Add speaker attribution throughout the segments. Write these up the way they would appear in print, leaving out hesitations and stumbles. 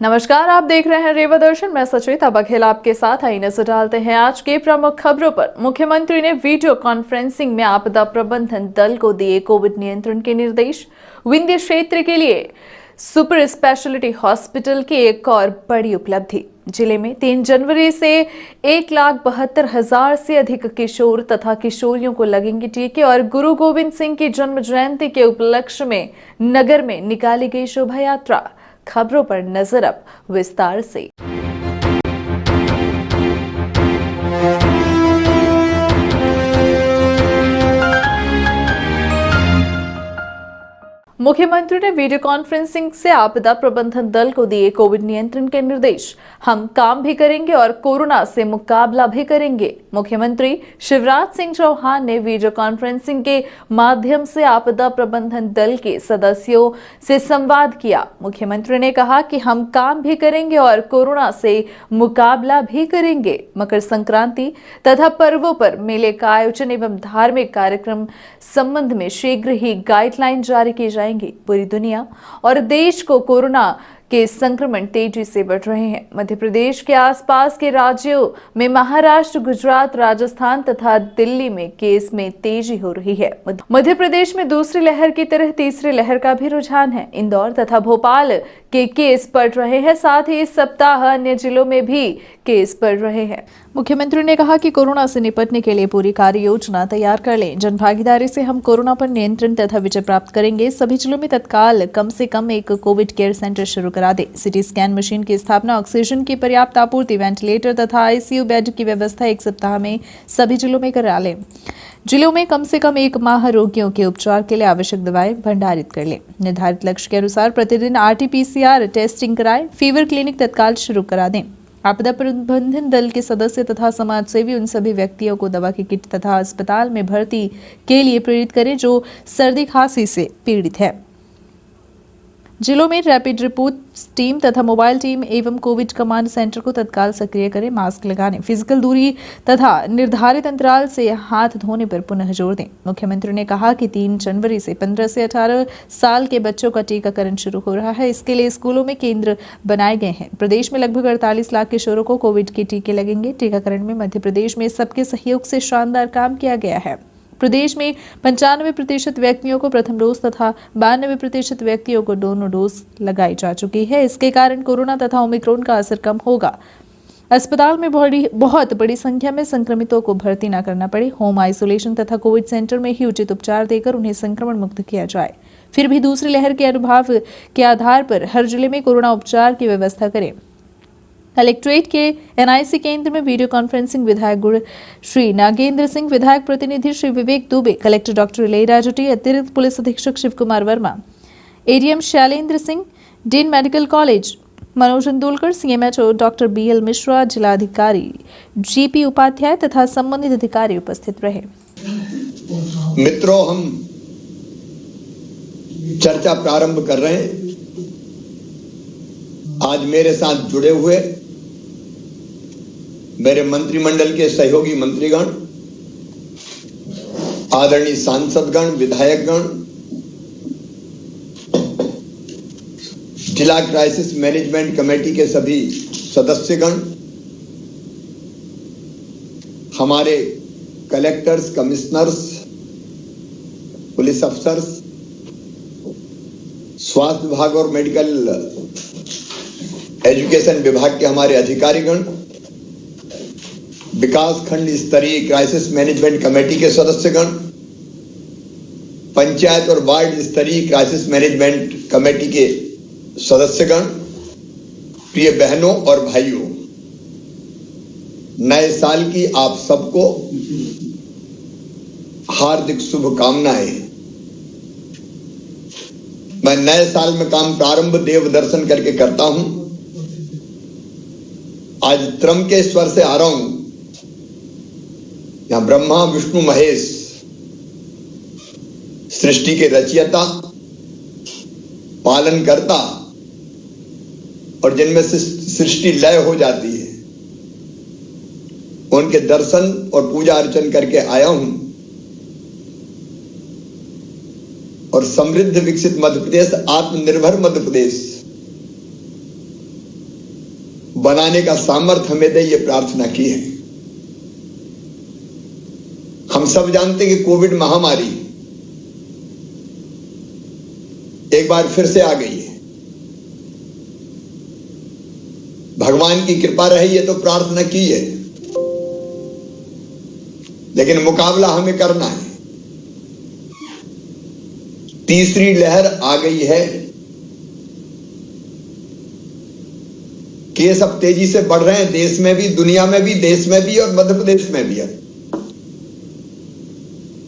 Speaker 1: नमस्कार, आप देख रहे हैं रेवा दर्शन। मैं सचेता बघेल आपके साथ। आई नजर डालते हैं आज के प्रमुख खबरों पर। मुख्यमंत्री ने वीडियो कॉन्फ्रेंसिंग में आपदा प्रबंधन दल को दिए कोविड नियंत्रण के निर्देश। विंध्य क्षेत्र के लिए सुपर स्पेशलिटी हॉस्पिटल की एक और बड़ी उपलब्धि। जिले में 3 जनवरी से 1,72,000 से अधिक किशोर तथा किशोरियों को लगेंगे टीके और गुरु गोविंद सिंह की जन्म जयंती के उपलक्ष्य में नगर में निकाली गई शोभा यात्रा। खबरों पर नजर अब विस्तार से। मुख्यमंत्री ने वीडियो कॉन्फ्रेंसिंग से आपदा प्रबंधन दल को दिए कोविड नियंत्रण के निर्देश। हम काम भी करेंगे और कोरोना से मुकाबला भी करेंगे। मुख्यमंत्री शिवराज सिंह चौहान ने वीडियो कॉन्फ्रेंसिंग के माध्यम से आपदा प्रबंधन दल के सदस्यों से संवाद किया। मुख्यमंत्री ने कहा कि हम काम भी करेंगे और कोरोना से मुकाबला भी करेंगे। मकर संक्रांति तथा पर्वों पर मेले का आयोजन एवं धार्मिक कार्यक्रम संबंध में शीघ्र ही गाइडलाइन जारी की जाएगी। पूरी दुनिया और देश को कोरोना के संक्रमण तेजी से बढ़ रहे हैं। मध्य प्रदेश के आसपास के राज्यों में महाराष्ट्र, गुजरात, राजस्थान तथा दिल्ली में केस में तेजी हो रही है। मध्य प्रदेश में दूसरी लहर की तरह तीसरी लहर का भी रुझान है। इंदौर तथा भोपाल के केस बढ़ रहे हैं। साथ ही इस सप्ताह अन्य जिलों में भी केस बढ़ रहे हैं। मुख्यमंत्री ने कहा कि कोरोना से निपटने के लिए पूरी कार्य योजना तैयार कर लें। जन भागीदारी से हम कोरोना पर नियंत्रण तथा विजय प्राप्त करेंगे। सभी जिलों में तत्काल कम से कम एक कोविड केयर सेंटर शुरू करा दे। सिटी स्कैन मशीन की स्थापना, ऑक्सीजन की पर्याप्त आपूर्ति, वेंटिलेटर तथा आईसीयू बेड की व्यवस्था 1 सप्ताह में सभी जिलों में करा लें। जिलों में कम से कम 1 माह रोगियों के उपचार के लिए आवश्यक दवाएं भंडारित कर लें। निर्धारित लक्ष्य के अनुसार प्रतिदिन RT-PCR टेस्टिंग कराएं। फीवर क्लिनिक तत्काल शुरू करा दें। आपदा प्रबंधन दल के सदस्य तथा समाज सेवी उन सभी व्यक्तियों को दवा की किट तथा अस्पताल में भर्ती के लिए प्रेरित करें जो सर्दी खांसी से पीड़ित है। जिलों में रैपिड रिपोर्ट टीम तथा मोबाइल टीम एवं कोविड कमांड सेंटर को तत्काल सक्रिय करें। मास्क लगाने, फिजिकल दूरी तथा निर्धारित अंतराल से हाथ धोने पर पुनः जोर दें। मुख्यमंत्री ने कहा कि 3 जनवरी से 15 से 18 साल के बच्चों का टीकाकरण शुरू हो रहा है। इसके लिए स्कूलों में केंद्र बनाए गए हैं। प्रदेश में लगभग 48 लाख किशोरों को कोविड के टीके लगेंगे। टीकाकरण में मध्य प्रदेश में सबके सहयोग से शानदार काम किया गया है। प्रदेश में 95% व्यक्तियों को प्रथम डोज तथा 92% व्यक्तियों को दोनों डोज लगाई जा चुकी है। इसके कारण कोरोना तथा ओमिक्रॉन का असर कम होगा। अस्पताल में बहुत बड़ी संख्या में संक्रमितों को भर्ती न करना पड़े। होम आइसोलेशन तथा कोविड सेंटर में ही उचित उपचार देकर उन्हें संक्रमण मुक्त किया जाए। फिर भी दूसरी लहर के अनुभव के आधार पर हर जिले में कोरोना उपचार की व्यवस्था करें। कलेक्ट्रेट के NIC केंद्र में वीडियो कॉन्फ्रेंसिंग विधायक गुरु श्री नागेंद्र सिंह, विधायक प्रतिनिधि श्री विवेक दुबे, कलेक्टर डॉक्टर इलैया जुटी, अतिरिक्त पुलिस अधीक्षक Shiv Kumar Verma, ADM Shailendra Singh, dean medical college Manoj Andolkar, CMHO doctor BL Mishra, जिलाधिकारी GP उपाध्याय तथा संबंधित अधिकारी उपस्थित रहे।
Speaker 2: मित्रों, हम चर्चा प्रारंभ कर रहे हैं। आज मेरे साथ जुड़े हुए मेरे मंत्रिमंडल के सहयोगी मंत्रीगण, आदरणीय सांसदगण, विधायकगण, जिला क्राइसिस मैनेजमेंट कमेटी के सभी सदस्यगण, हमारे कलेक्टर्स, कमिश्नर्स, पुलिस अफसर्स, स्वास्थ्य विभाग और मेडिकल एजुकेशन विभाग के हमारे अधिकारीगण, विकास खंड स्तरीय क्राइसिस मैनेजमेंट कमेटी के सदस्यगण, पंचायत और वार्ड स्तरीय क्राइसिस मैनेजमेंट कमेटी के सदस्यगण, प्रिय बहनों और भाइयों, नए साल की आप सबको हार्दिक शुभकामनाएं। मैं नए साल में काम प्रारंभ देव दर्शन करके करता हूं। आज त्रंबकेश्वर से आ रहा हूं। यहां ब्रह्मा, विष्णु, महेश सृष्टि के रचयिता, पालन करता और जिनमें से सृष्टि लय हो जाती है, उनके दर्शन और पूजा अर्चन करके आया हूं। और समृद्ध विकसित मध्य प्रदेश, आत्मनिर्भर मध्य प्रदेश बनाने का सामर्थ्य हमें दे, ये प्रार्थना की है। हम सब जानते हैं कि कोविड महामारी एक बार फिर से आ गई है। भगवान की कृपा रही है तो प्रार्थना की है, लेकिन मुकाबला हमें करना है। तीसरी लहर आ गई है, केस अब तेजी से बढ़ रहे हैं, देश में भी, दुनिया में भी, देश में भी और मध्य प्रदेश में भी है।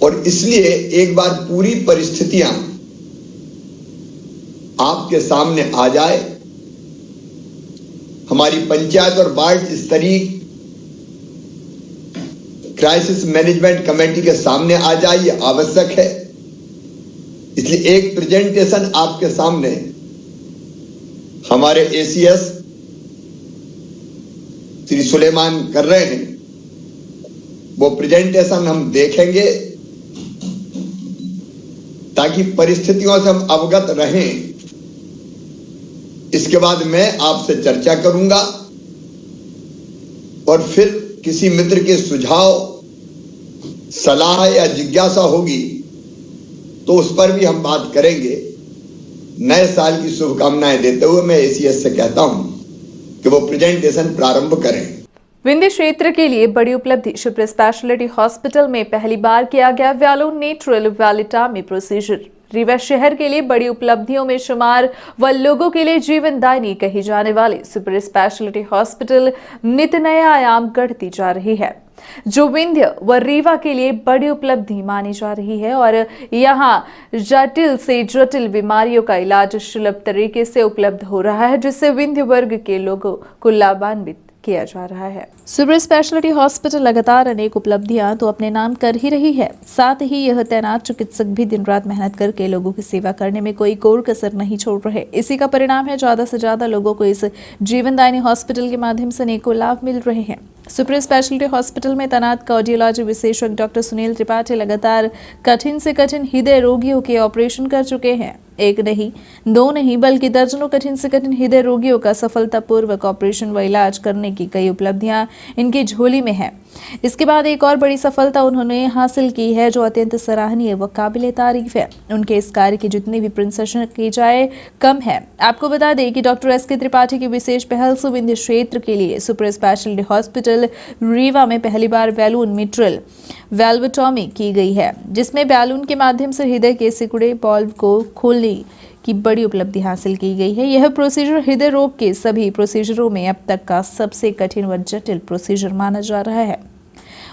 Speaker 2: और इसलिए एक बार पूरी परिस्थितियां आपके सामने आ जाए, हमारी पंचायत और वार्ड स्तरीय क्राइसिस मैनेजमेंट कमेटी के सामने आ जाए, ये आवश्यक है। इसलिए एक प्रेजेंटेशन आपके सामने हमारे एसीएस श्री सुलेमान कर रहे हैं, वो प्रेजेंटेशन हम देखेंगे ताकि परिस्थितियों से हम अवगत रहें। इसके बाद मैं आपसे चर्चा करूंगा और फिर किसी मित्र के सुझाव, सलाह या जिज्ञासा होगी तो उस पर भी हम बात करेंगे। नए साल की शुभकामनाएं देते हुए मैं एसीएस से कहता हूं कि वो प्रेजेंटेशन प्रारंभ करें।
Speaker 1: विंध्य क्षेत्र के लिए बड़ी उपलब्धि, सुपर स्पेशलिटी हॉस्पिटल में पहली बार किया गया वैलोन नेट्रल वैलिटामी प्रोसीजर। रीवा शहर के लिए बड़ी उपलब्धियों में शुमार व लोगों के लिए जीवनदायिनी कही जाने वाली सुपर स्पेशलिटी हॉस्पिटल नित नया आयाम गढ़ती जा रही है, जो विंध्य व रीवा के लिए बड़ी उपलब्धि मानी जा रही है। और यहाँ जटिल से जटिल बीमारियों का इलाज सुलभ तरीके से उपलब्ध हो रहा है, जिससे विंध्य वर्ग के लोगों को लाभान्वित किया जा रहा है। सुपर स्पेशलिटी हॉस्पिटल लगातार अनेक उपलब्धियां तो अपने नाम कर ही रही है, साथ ही यह तैनात चिकित्सक भी दिन रात मेहनत करके लोगों की सेवा करने में कोई कोर कसर नहीं छोड़ रहे। इसी का परिणाम है ज्यादा से ज्यादा लोगों को इस जीवनदायिनी हॉस्पिटल के माध्यम से अनेकों लाभ मिल रहे हैं। सुपर स्पेशलिटी हॉस्पिटल में तैनात कार्डियोलॉजी विशेषज्ञ डॉक्टर सुनील त्रिपाठी लगातार कठिन से कठिन हृदय रोगियों के ऑपरेशन कर चुके हैं। एक नहीं, दो नहीं, बल्कि दर्जनों कठिन से कठिन हृदय रोगियों का सफलतापूर्वक ऑपरेशन व इलाज करने की कई उपलब्धियां इनकी झोली में है। इसके बाद एक और बड़ी सफलता उन्होंने हासिल की है, जो अत्यंत सराहनीय व काबिले तारीफ है। उनके इस कार्य की जितनी भी प्रशंसा की जाए कम है। आपको बता दें कि डॉक्टर एस के त्रिपाठी की विशेष पहल से विंध्य क्षेत्र के लिए सुपर स्पेशलिटी हॉस्पिटल रीवा में पहली बार वैलोन मिट्रल वैल्वोटॉमी की गई है, जिसमें बैलून के माध्यम से हृदय के सिकुड़े वाल्व को खोलने की बड़ी उपलब्धि हासिल की गई है। यह प्रोसीजर हृदय रोग के सभी प्रोसीजरों में अब तक का सबसे कठिन व जटिल प्रोसीजर माना जा रहा है।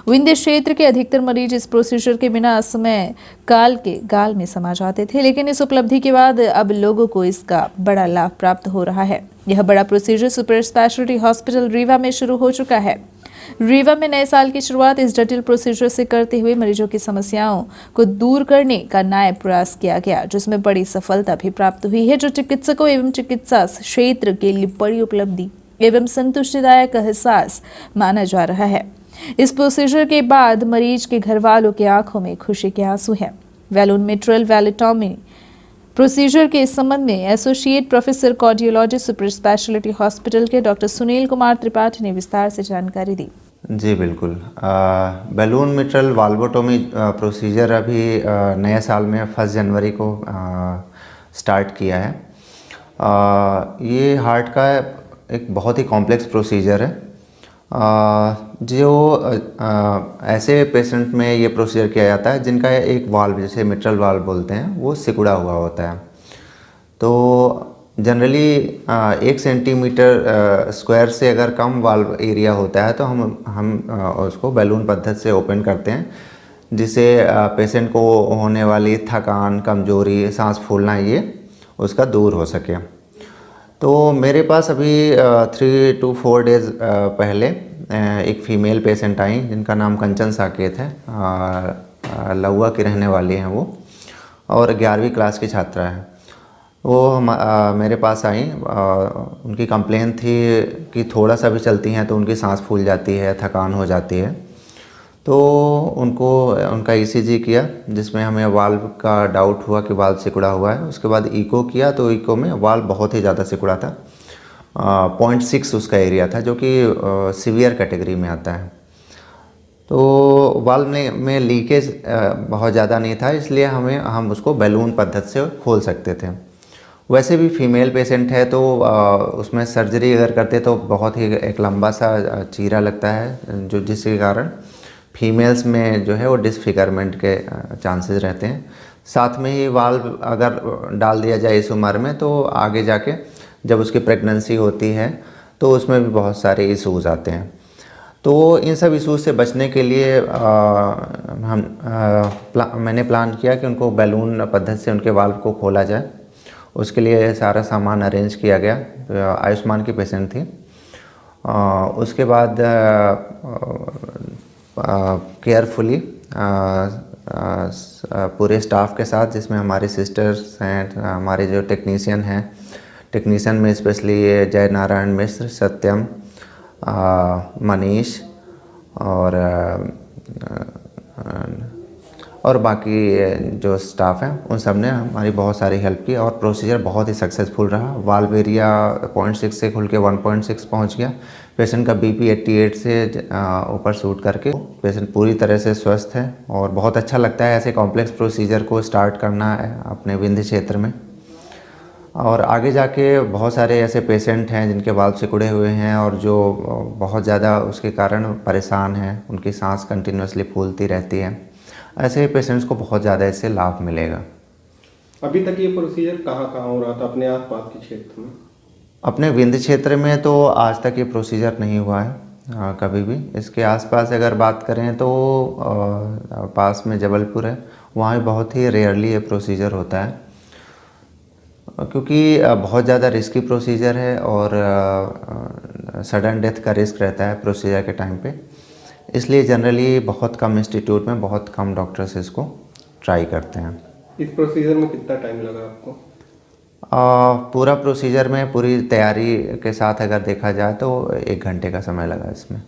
Speaker 1: विंध्य क्षेत्र के अधिकतर मरीज इस प्रोसीजर के बिना समय काल के गाल में समा जाते थे, लेकिन इस उपलब्धि के बाद अब लोगों को इसका बड़ा लाभ प्राप्त हो रहा है। यह बड़ा procedure super speciality hospital Rewa में शुरू हो चुका है। रीवा में नए साल की शुरुआत इस जटिल प्रोसीजर से करते हुए मरीजों की समस्याओं को दूर करने का नया प्रयास किया गया, जिसमें बड़ी सफलता भी प्राप्त हुई है, जो चिकित्सकों एवं चिकित्सा क्षेत्र के लिए बड़ी उपलब्धि एवं संतुष्टिदायक एहसास माना जा रहा है। इस प्रोसीजर के बाद मरीज के घर वालों की आंखों में खुशी के आंसू हैं। वैलोन मिट्रल वैलिटॉमी प्रोसीजर के इस संबंध में associate professor cardiology super speciality hospital के डॉक्टर सुनील कुमार त्रिपाठी ने विस्तार से जानकारी दी।
Speaker 3: जी बिल्कुल, बैलून मिट्रल वाल्वोटोमी प्रोसीजर अभी नए साल में 1 जनवरी को स्टार्ट किया है। ये हार्ट का एक बहुत ही कॉम्प्लेक्स प्रोसीजर है। जो ऐसे पेशेंट में ये प्रोसीजर किया जाता है जिनका एक वाल्व, जैसे मिट्रल वाल्व बोलते हैं, वो सिकुड़ा हुआ होता है। तो जनरली 1 सेंटीमीटर स्क्वायर से अगर कम वाल्व एरिया होता है तो हम उसको बैलून पद्धति से ओपन करते हैं, जिससे पेशेंट को होने वाली थकान, कमजोरी, सांस फूलना, ये उसका दूर हो सके। तो मेरे पास अभी 3 to 4 डेज़ पहले एक फ़ीमेल पेशेंट आई जिनका नाम कंचन साकेत है। लहुआ की रहने वाली हैं वो, और 11वीं क्लास की छात्रा है। वो मेरे पास आई, उनकी कंप्लेन थी कि थोड़ा सा भी चलती हैं तो उनकी सांस फूल जाती है, थकान हो जाती है। तो उनका ईसीजी किया, जिसमें हमें वाल्व का डाउट हुआ कि वाल्व सिकुड़ा हुआ है। उसके बाद इको किया तो इको में वाल्व बहुत ही ज़्यादा सिकुड़ा था, 0.6 उसका एरिया था, जो कि सीवियर कैटेगरी में आता है। तो वाल्व में लीकेज बहुत ज़्यादा नहीं था, इसलिए हम उसको बैलून पद्धति से खोल सकते थे। वैसे भी फीमेल पेशेंट है तो उसमें सर्जरी अगर करते तो बहुत ही एक लंबा सा चीरा लगता है, जो जिसके कारण फीमेल्स में जो है वो डिसफिगरमेंट के चांसेस रहते हैं। साथ में ही वाल्व अगर डाल दिया जाए इस उम्र में तो आगे जाके जब उसकी प्रेगनेंसी होती है तो उसमें भी बहुत सारे इशूज़ आते हैं। तो इन सब इशूज़ से बचने के लिए मैंने प्लान किया कि उनको बैलून पद्धति से उनके वाल्व को खोला जाए। उसके लिए सारा सामान अरेंज किया गया। आयुष्मान की पेशेंट थी। उसके बाद केयरफुली पूरे स्टाफ के साथ, जिसमें हमारे सिस्टर्स हैं, हमारे जो टेक्नीशियन में स्पेशली जय नारायण मिश्र, सत्यम, मनीष और बाकी जो स्टाफ हैं उन सब ने हमारी बहुत सारी हेल्प की और प्रोसीजर बहुत ही सक्सेसफुल रहा। वाल्व एरिया 0.6 से खुल के 1.6 पहुंच गया। पेशेंट का बीपी 88 से ऊपर शूट करके पेशेंट पूरी तरह से स्वस्थ है और बहुत अच्छा लगता है ऐसे कॉम्प्लेक्स प्रोसीजर को स्टार्ट करना है अपने विंध्य क्षेत्र में। और आगे जाके बहुत सारे ऐसे पेशेंट हैं जिनके वाल्व सिकुड़े हुए हैं और जो बहुत ज़्यादा उसके कारण परेशान हैं, उनकी सांस कंटिन्यूसली फूलती रहती है। ऐसे पेशेंट्स को बहुत ज़्यादा इससे लाभ मिलेगा।
Speaker 4: अभी तक ये प्रोसीजर कहाँ हो रहा था अपने आसपास के क्षेत्र में?
Speaker 3: अपने विंध्य क्षेत्र में तो आज तक ये प्रोसीजर नहीं हुआ है कभी भी। इसके आसपास अगर बात करें तो पास में जबलपुर है, वहाँ भी बहुत ही रेयरली ये प्रोसीजर होता है, क्योंकि बहुत ज़्यादा रिस्की प्रोसीजर है और सडन डेथ का रिस्क रहता है प्रोसीजर के टाइम पे। इसलिए जनरली बहुत कम इंस्टीट्यूट में बहुत कम डॉक्टर्स इसको ट्राई करते हैं।
Speaker 4: इस प्रोसीजर में कितना टाइम लगा आपको?
Speaker 3: पूरा प्रोसीजर में पूरी तैयारी के साथ अगर देखा जाए तो 1 घंटे का समय लगा इसमें।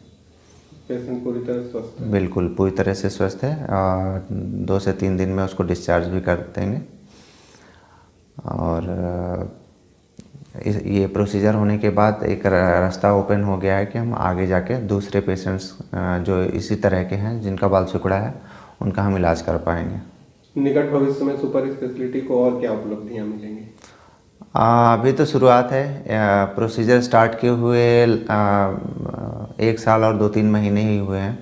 Speaker 4: पेशेंट पूरी तरह स्वस्थ है?
Speaker 3: बिल्कुल पूरी तरह से स्वस्थ है। 2 से 3 दिन में उसको डिस्चार्ज भी कर देंगे। और ये प्रोसीजर होने के बाद एक रास्ता ओपन हो गया है कि हम आगे जाके दूसरे पेशेंट्स जो इसी तरह के हैं जिनका वाल्व सिकुड़ा है उनका हम इलाज कर पाएंगे। निकट
Speaker 4: भविष्य में सुपर स्पेशलिटी को और क्या उपलब्धियां मिलेंगी?
Speaker 3: अभी तो शुरुआत है। प्रोसीजर स्टार्ट किए हुए 1 साल और 2-3 महीने ही हुए हैं।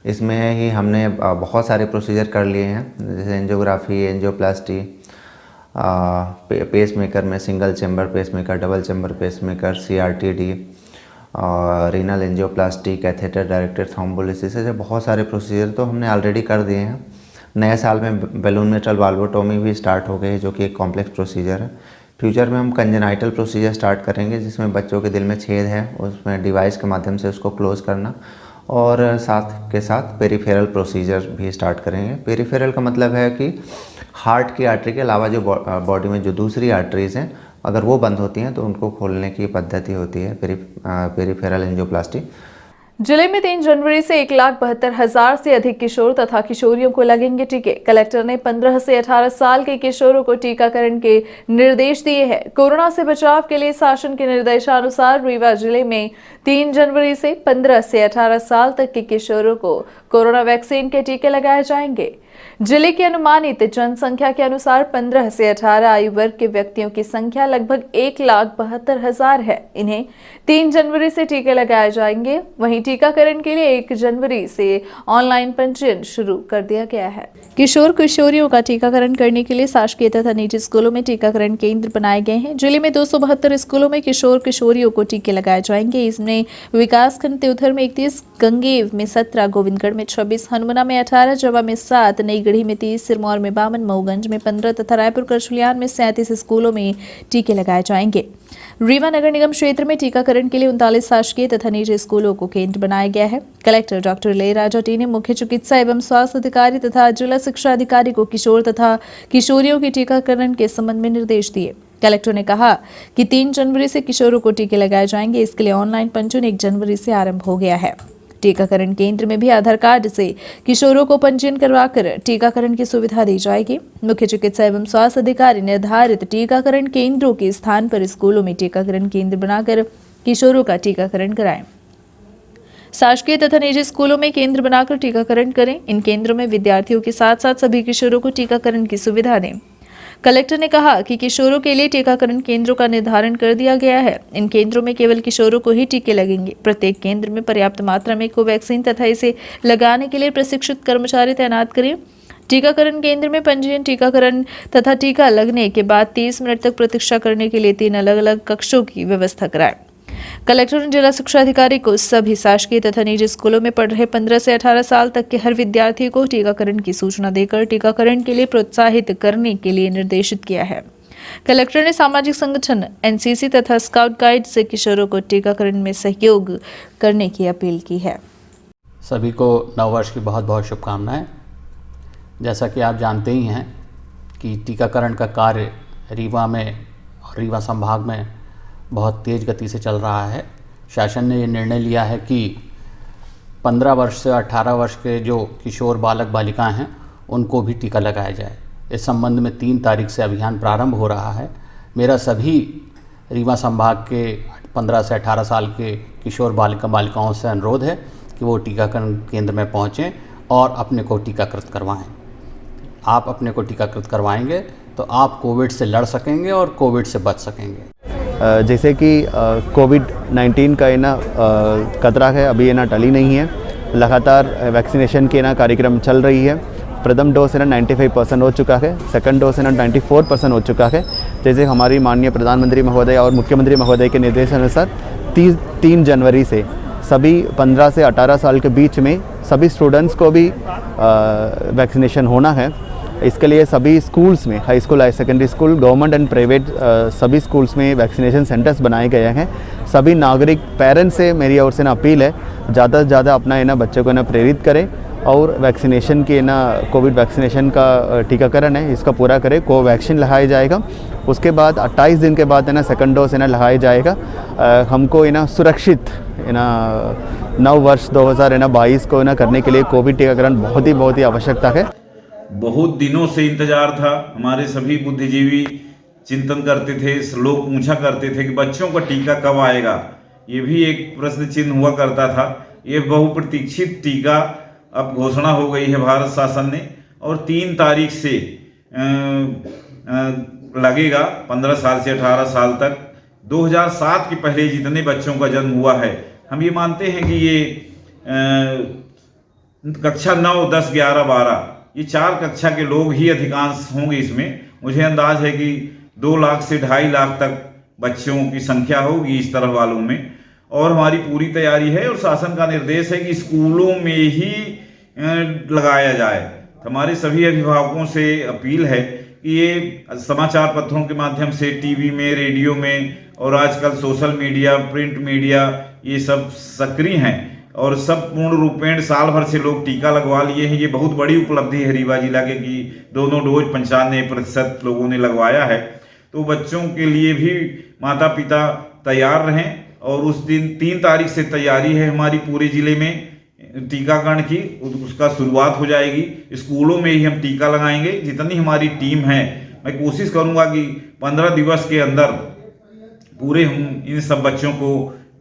Speaker 3: इसमें ही हमने बहुत सारे प्रोसीजर कर लिए हैं, जैसे एंजियोग्राफी, एंजियोप्लास्टी, पेसमेकर में single chamber pacemaker, double chamber pacemaker, CRTD, renal angioplasty, catheter directed thrombolysis, ऐसे बहुत सारे प्रोसीजर तो हमने ऑलरेडी कर दिए हैं। नए साल में बैलून मिट्रल वाल्वोटोमी भी स्टार्ट हो गई, जो कि एक कॉम्प्लेक्स प्रोसीजर है। फ्यूचर में हम कंजेनाइटल प्रोसीजर स्टार्ट करेंगे, जिसमें बच्चों के दिल में छेद है उसमें डिवाइस के माध्यम से उसको क्लोज करना, और साथ के साथ पेरिफेरल प्रोसीजर भी स्टार्ट करेंगे। पेरिफेरल का मतलब है कि हार्ट की आर्टरी के अलावा जो बॉडी में जो दूसरी आर्टरीज़ हैं, अगर वो बंद होती हैं तो उनको खोलने की पद्धति होती है पेरिफेरल एंजियोप्लास्टी।
Speaker 1: जिले में 3 जनवरी से 1,72,000 से अधिक किशोर तथा किशोरियों को लगेंगे टीके। कलेक्टर ने 15 से 18 साल के किशोरों को टीकाकरण के निर्देश दिए हैं। कोरोना से बचाव के लिए शासन के निर्देशानुसार रीवा जिले में 3 जनवरी से 15 से 18 साल तक के किशोरों को कोरोना वैक्सीन के टीके लगाए जाएंगे। जिले की अनुमानित जनसंख्या के अनुसार 15 से 18 आयु वर्ग के व्यक्तियों की संख्या लगभग 1,72,000 है। इन्हें 3 जनवरी से टीके लगाए जाएंगे। वहीं टीकाकरण के लिए 1 जनवरी से ऑनलाइन पंजीयन शुरू कर दिया गया है। किशोर किशोरियों का टीकाकरण करने के लिए शासकीय तथा निजी स्कूलों में टीकाकरण केंद्र बनाए गए हैं। जिले में 272 स्कूलों में किशोर किशोरियों को टीके लगाए जाएंगे। इसमें विकासखंड त्योथर में 31, गंगेव में 17, गोविंदगढ़ में 26, हनुमना में 18, जवा में 7, नई गढ़ी में 30, सिरमौर में 52, मऊगंज में 15 तथा रायपुर करछुलियान में 37 स्कूलों में टीके लगाए जाएंगे। रीवा नगर निगम क्षेत्र में टीकाकरण के लिए 39 शासकीय तथा निजी स्कूलों को केंद्र बनाया गया है। कलेक्टर डॉक्टर इलैयाराजा टी ने मुख्य चिकित्सा एवं स्वास्थ्य अधिकारी तथा जिला शिक्षा अधिकारी को किशोर तथा किशोरियों के टीकाकरण के संबंध में निर्देश दिए। कलेक्टर ने कहा कि 3 जनवरी से किशोरों को टीके लगाए जाएंगे। इसके लिए ऑनलाइन पंजीयन 1 जनवरी से आरंभ हो गया है। टीकाकरण केंद्र में भी आधार कार्ड से किशोरों को पंजीयन करवाकर टीकाकरण की सुविधा दी जाएगी। मुख्य चिकित्सा एवं स्वास्थ्य अधिकारी निर्धारित टीकाकरण केंद्रों के स्थान पर स्कूलों में टीकाकरण केंद्र बनाकर किशोरों का टीकाकरण कराएं। शासकीय तथा निजी स्कूलों में केंद्र बनाकर टीकाकरण करें। इन केंद्रों में विद्यार्थियों के साथ साथ सभी किशोरों को टीकाकरण की सुविधा दें। कलेक्टर ने कहा कि किशोरों के लिए टीकाकरण केंद्रों का निर्धारण कर दिया गया है। इन केंद्रों में केवल किशोरों को ही टीके लगेंगे। प्रत्येक केंद्र में पर्याप्त मात्रा में कोवैक्सीन तथा इसे लगाने के लिए प्रशिक्षित कर्मचारी तैनात करें। टीकाकरण केंद्र में पंजीयन, टीकाकरण तथा टीका लगने के बाद 30 मिनट तक प्रतीक्षा करने के लिए 3 अलग अलग कक्षों की व्यवस्था कराएं। कलेक्टर ने जिला शिक्षा अधिकारी को सभी शासकीय तथा निजी स्कूलों में पढ़ रहे 15 से 18 साल तक के हर विद्यार्थी को टीकाकरण की सूचना देकर टीकाकरण के लिए प्रोत्साहित करने के लिए निर्देशित किया है। कलेक्टर ने सामाजिक संगठन, एनसीसी तथा स्काउट गाइड से किशोरों को टीकाकरण में सहयोग करने की अपील की है।
Speaker 5: सभी को नववर्ष की बहुत बहुत शुभकामनाएं। जैसा कि आप जानते ही हैं कि टीकाकरण का कार्य रीवा में और रीवा संभाग में बहुत तेज़ गति से चल रहा है। शासन ने ये निर्णय लिया है कि 15 वर्ष से 18 वर्ष के जो किशोर बालक बालिकाएं हैं उनको भी टीका लगाया जाए। इस संबंध में 3 तारीख से अभियान प्रारंभ हो रहा है। मेरा सभी रीवा संभाग के 15 से 18 साल के किशोर बालिकाओं से अनुरोध है कि वो टीकाकरण केंद्र में पहुँचें और अपने को टीकाकृत करवाएं। आप अपने को टीकाकृत करवाएंगे तो आप कोविड से लड़ सकेंगे और कोविड से बच सकेंगे।
Speaker 6: जैसे कि कोविड-19 का खतरा है, अभी टली नहीं है। लगातार वैक्सीनेशन के कार्यक्रम चल रही है। प्रथम डोज 95% हो चुका है, सेकंड डोज 94% हो चुका है। जैसे हमारी माननीय प्रधानमंत्री महोदय और मुख्यमंत्री महोदय के निर्देशानुसार 3 जनवरी से सभी 15 से 18 साल के बीच में सभी स्टूडेंट्स को भी वैक्सीनेशन होना है। इसके लिए सभी स्कूल्स में, high school, high secondary school, government and private सभी स्कूल्स में वैक्सीनेशन सेंटर्स बनाए गए हैं। सभी नागरिक, पेरेंट्स से मेरी ओर से अपील है, ज़्यादा से ज़्यादा अपना बच्चों को प्रेरित करें और वैक्सीनेशन के कोविड वैक्सीनेशन का टीकाकरण है इसका पूरा करें। कोवैक्सीन लगाया जाएगा, उसके बाद 28 दिन के बाद सेकंड डोज लगाया जाएगा। हमको सुरक्षित नव वर्ष 2022 को करने के लिए कोविड टीकाकरण बहुत ही आवश्यकता है।
Speaker 7: बहुत दिनों से इंतजार था। हमारे सभी बुद्धिजीवी चिंतन करते थे, लोग पूछा करते थे कि बच्चों का टीका कब आएगा। ये भी एक प्रश्न चिन्ह हुआ करता था। ये बहुप्रतीक्षित टीका अब घोषणा हो गई है भारत शासन ने और 3 तारीख से लगेगा 15 साल से 18 साल तक। 2007 के पहले जितने बच्चों का जन्म हुआ है, हम ये मानते हैं कि ये कक्षा 9, 10, 11, 12 ये 4 कक्षा के लोग ही अधिकांश होंगे। इसमें मुझे अंदाज है कि 2 लाख से 2.5 लाख तक बच्चों की संख्या होगी इस तरह वालों में। और हमारी पूरी तैयारी है और शासन का निर्देश है कि स्कूलों में ही लगाया जाए। हमारे सभी अभिभावकों से अपील है कि ये समाचार पत्रों के माध्यम से, टीवी में, रेडियो में और आजकल सोशल मीडिया, प्रिंट मीडिया ये सब सक्रिय हैं और सब पूर्ण रूपेण साल भर से लोग टीका लगवा लिए हैं। ये बहुत बड़ी उपलब्धि है रीवा जिला के कि दोनों डोज 95% लोगों ने लगवाया है। तो बच्चों के लिए भी माता पिता तैयार रहें और उस दिन 3 तारीख से तैयारी है हमारी पूरे ज़िले में टीकाकरण की। उसका शुरुआत हो जाएगी। स्कूलों में ही हम टीका लगाएंगे। जितनी हमारी टीम है, मैं कोशिश करूँगा कि 15 दिवस के अंदर पूरे हम इन सब बच्चों को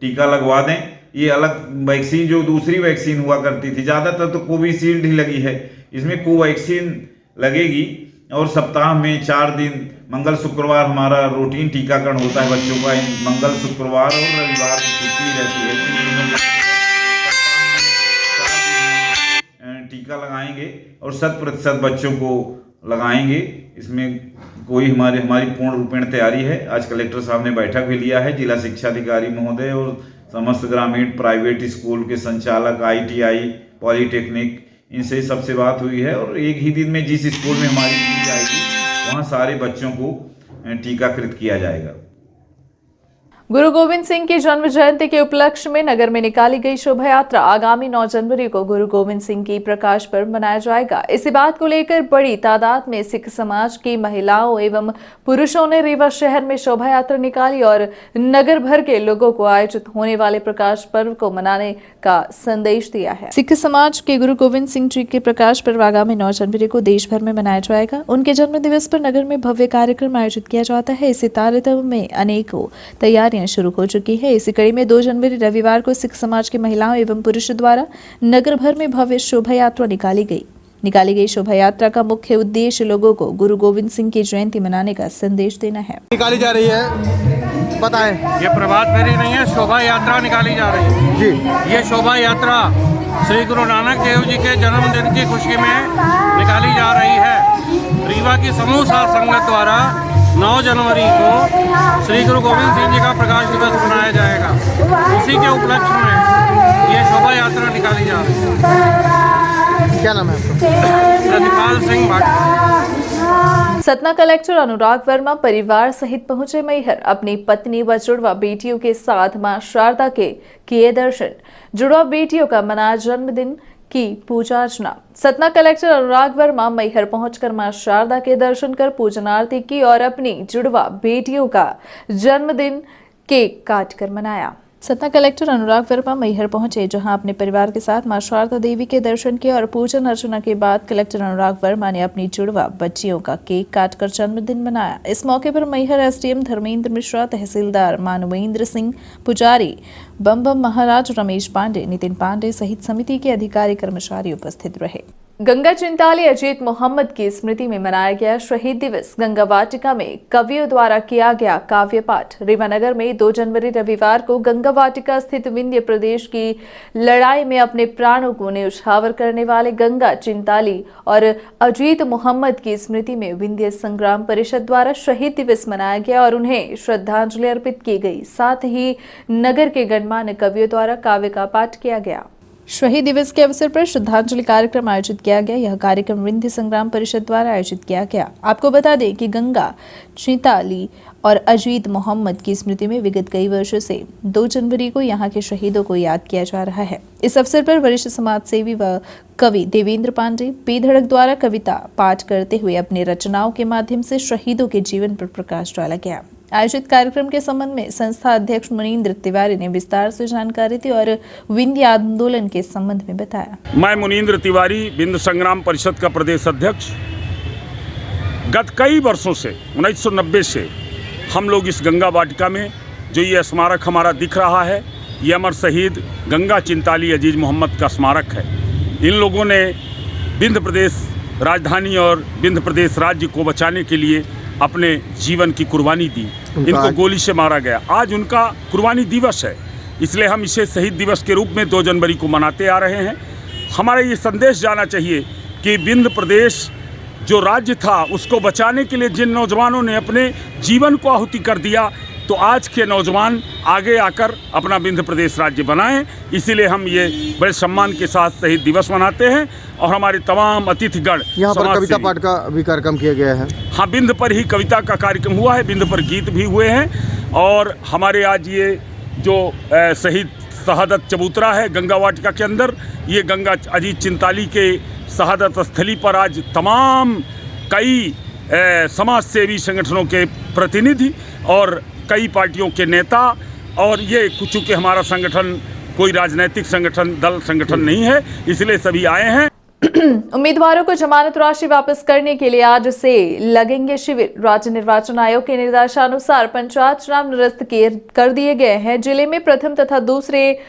Speaker 7: टीका लगवा दें। ये अलग वैक्सीन, जो दूसरी वैक्सीन हुआ करती थी, ज़्यादातर तो कोविशील्ड ही लगी है, इसमें कोवैक्सीन लगेगी। और सप्ताह में 4 दिन मंगल शुक्रवार हमारा रूटीन टीकाकरण होता है बच्चों का। मंगल, शुक्रवार और रविवार की छुट्टी रहती है। 3 दिनों में टीका लगाएंगे और 100% बच्चों को लगाएंगे। इसमें कोई हमारी पूर्ण रूपेण तैयारी है। आज कलेक्टर साहब ने बैठक भी लिया है। जिला शिक्षा अधिकारी महोदय और समस्त ग्रामीण प्राइवेट स्कूल के संचालक, ITI, पॉलीटेक्निक, इनसे सबसे बात हुई है और एक ही दिन में जिस स्कूल में हमारी टीम जाएगी वहाँ सारे बच्चों को टीकाकृत किया जाएगा।
Speaker 1: गुरु गोविंद सिंह की जन्म जयंती के उपलक्ष्य में नगर में निकाली गई शोभा यात्रा आगामी 9 जनवरी को गुरु गोविंद सिंह की प्रकाश पर्व मनाया जाएगा। इसी बात को लेकर बड़ी तादाद में सिख समाज की महिलाओं एवं पुरुषों ने रीवा शहर में शोभा यात्रा निकाली और नगर भर के लोगों को आयोजित होने वाले प्रकाश पर्व को मनाने का संदेश दिया है। सिख समाज के गुरु गोविंद सिंह जी के प्रकाश पर्व आगामी 9 जनवरी को देश भर में मनाया जाएगा। उनके जन्म दिवस पर नगर में भव्य कार्यक्रम आयोजित किया जाता है। इसी तारतम्य में अनेकों तैयारियां शुरू हो चुकी है। इसी कड़ी में 2 जनवरी रविवार को सिख समाज की महिलाओं एवं पुरुषों द्वारा नगर भर में भव्य शोभा यात्रा निकाली गई शोभा यात्रा का मुख्य उद्देश्य लोगों को गुरु गोविंद सिंह की जयंती मनाने का संदेश देना है।
Speaker 8: निकाली जा रही है, बताएं।
Speaker 9: ये प्रभात फेरी नहीं है, शोभा यात्रा निकाली जा रही है
Speaker 8: जी।
Speaker 9: ये शोभा यात्रा श्री गुरु नानक देव जी के जन्मदिन की खुशी में निकाली जा रही है। रीवा की समूह साध संगत द्वारा 9 जनवरी को श्री गुरु गोविंद सिंह जी का प्रकाश दिवस मनाया जाएगा। उसी के उपलक्ष्य में ये शोभा यात्रा निकाली जा रही है।
Speaker 8: क्या नाम है आपका?
Speaker 9: प्रतिपाल सिंह भाटी।
Speaker 1: सतना कलेक्टर अनुराग वर्मा परिवार सहित पहुंचे मैहर। अपनी पत्नी व जुड़वा बेटियों के साथ मां शारदा के किए दर्शन। जुड़वा बेटियों का मनाया जन्मदिन की पूजा अर्चना। सतना कलेक्टर अनुराग वर्मा मैहर पहुंचकर मां शारदा के दर्शन कर पूजन आरती की और अपनी जुड़वा बेटियों का जन्मदिन केक काटकर मनाया। सतना कलेक्टर अनुराग वर्मा मैहर पहुंचे, जहां अपने परिवार के साथ मां शारदा देवी के दर्शन किए और पूजन अर्चना के बाद कलेक्टर अनुराग वर्मा ने अपनी जुड़वा बच्चियों का केक काटकर जन्मदिन मनाया। इस मौके पर मैहर एसडीएम धर्मेंद्र मिश्रा, तहसीलदार मानवेंद्र सिंह, पुजारी बम महाराज, रमेश पांडे, नितिन पांडे सहित समिति के अधिकारी कर्मचारी उपस्थित रहे। गंगा चिंताली अजीत मोहम्मद की स्मृति में मनाया गया शहीद दिवस। गंगा वाटिका में कवियों द्वारा किया गया काव्य पाठ। रीवानगर में 2 जनवरी रविवार को गंगा वाटिका स्थित विंध्य प्रदेश की लड़ाई में अपने प्राणों को न्यौछावर करने वाले गंगा चिंताली और अजीत मोहम्मद की स्मृति में विंध्य संग्राम परिषद द्वारा शहीद दिवस मनाया गया और उन्हें श्रद्धांजलि अर्पित की गई। साथ ही नगर के गणमान्य कवियों द्वारा काव्य का पाठ किया गया। शहीद दिवस के अवसर पर श्रद्धांजलि कार्यक्रम आयोजित किया गया। यह कार्यक्रम विंध्य संग्राम परिषद द्वारा आयोजित किया गया। आपको बता दें कि गंगा चिंताली और अजीत मोहम्मद की स्मृति में विगत कई वर्षों से 2 जनवरी को यहां के शहीदों को याद किया जा रहा है। इस अवसर पर वरिष्ठ समाज सेवी व कवि देवेंद्र पांडे पी धड़क द्वारा कविता पाठ करते हुए अपनी रचनाओं के माध्यम से शहीदों के जीवन पर प्रकाश डाला गया। आयोजित कार्यक्रम के संबंध में संस्था अध्यक्ष मुनींद्र तिवारी ने विस्तार से जानकारी दी और विंध्य आंदोलन के संबंध में बताया।
Speaker 10: मैं मुनींद्र तिवारी, विंध्य संग्राम परिषद का प्रदेश अध्यक्ष। गत कई वर्षों से 1990 से हम लोग इस गंगा वाटिका में जो ये स्मारक हमारा दिख रहा है, ये अमर शहीद गंगा चिंताली अजीज मोहम्मद का स्मारक है। इन लोगों ने विंध्य प्रदेश राजधानी और विंध्य प्रदेश राज्य को बचाने के लिए अपने जीवन की कुर्बानी दी। इनको गोली से मारा गया। आज उनका कुर्बानी दिवस है, इसलिए हम इसे शहीद दिवस के रूप में 2 जनवरी को मनाते आ रहे हैं। हमारा ये संदेश जाना चाहिए कि विंध्य प्रदेश जो राज्य था उसको बचाने के लिए जिन नौजवानों ने अपने जीवन को आहुति कर दिया, तो आज के नौजवान आगे आकर अपना विंध्य प्रदेश राज्य बनाएं। इसीलिए हम ये बड़े सम्मान के साथ शहीद दिवस मनाते हैं और हमारे तमाम अतिथिगण
Speaker 8: यहाँ पर कविता पाठ का भी कार्यक्रम किया गया है।
Speaker 10: हाँ, विंध्य पर ही कविता का कार्यक्रम हुआ है, विंध्य पर गीत भी हुए हैं। और हमारे आज ये जो शहीद शहादत चबूतरा है गंगा वाटिका के अंदर, ये गंगा अजीत चिंताली के शहादत स्थली पर आज तमाम कई समाज सेवी संगठनों के प्रतिनिधि और कई पार्टियों के नेता, और ये चूँकि हमारा संगठन कोई राजनीतिक दल संगठन नहीं है, इसलिए सभी आए हैं।
Speaker 1: उम्मीदवारों को जमानत राशि वापस करने के लिए आज से लगेंगे शिविर। राज्य निर्वाचन आयोग के निर्देशानुसार पंचायत चुनाव निरस्त कर दिए गए हैं। जिले में प्रथम तथा दूसरे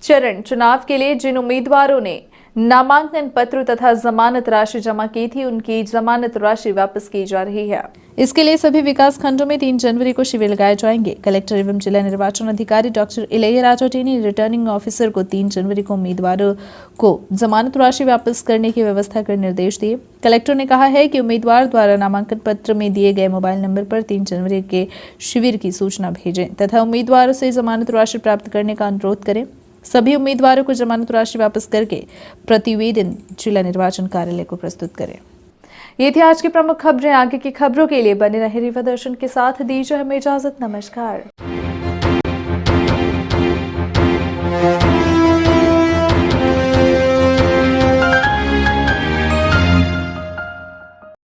Speaker 1: चरण चुनाव के लिए जिन उम्मीदवारों ने नामांकन पत्र तथा जमानत राशि जमा की थी, उनकी जमानत राशि वापस की जा रही है। इसके लिए सभी विकास खंडों में 3 जनवरी को शिविर लगाए जाएंगे। कलेक्टर एवं जिला निर्वाचन अधिकारी डॉक्टर इलैयाराजा टी ने रिटर्निंग ऑफिसर को 3 जनवरी को उम्मीदवारों को जमानत राशि वापस करने की व्यवस्था कर निर्देश दिए। कलेक्टर ने कहा है कि उम्मीदवार द्वारा नामांकन पत्र में दिए गए मोबाइल नंबर पर 3 जनवरी के शिविर की सूचना भेजें तथा उम्मीदवारों से जमानत राशि प्राप्त करने का अनुरोध करें। सभी उम्मीदवारों को जमानत राशि वापस करके प्रतिवेदन जिला निर्वाचन कार्यालय को प्रस्तुत करें। ये थी आज की प्रमुख खबरें। आगे की खबरों के लिए बने रहे रीवा दर्शन के साथ। दीजिए हमें इजाजत। नमस्कार।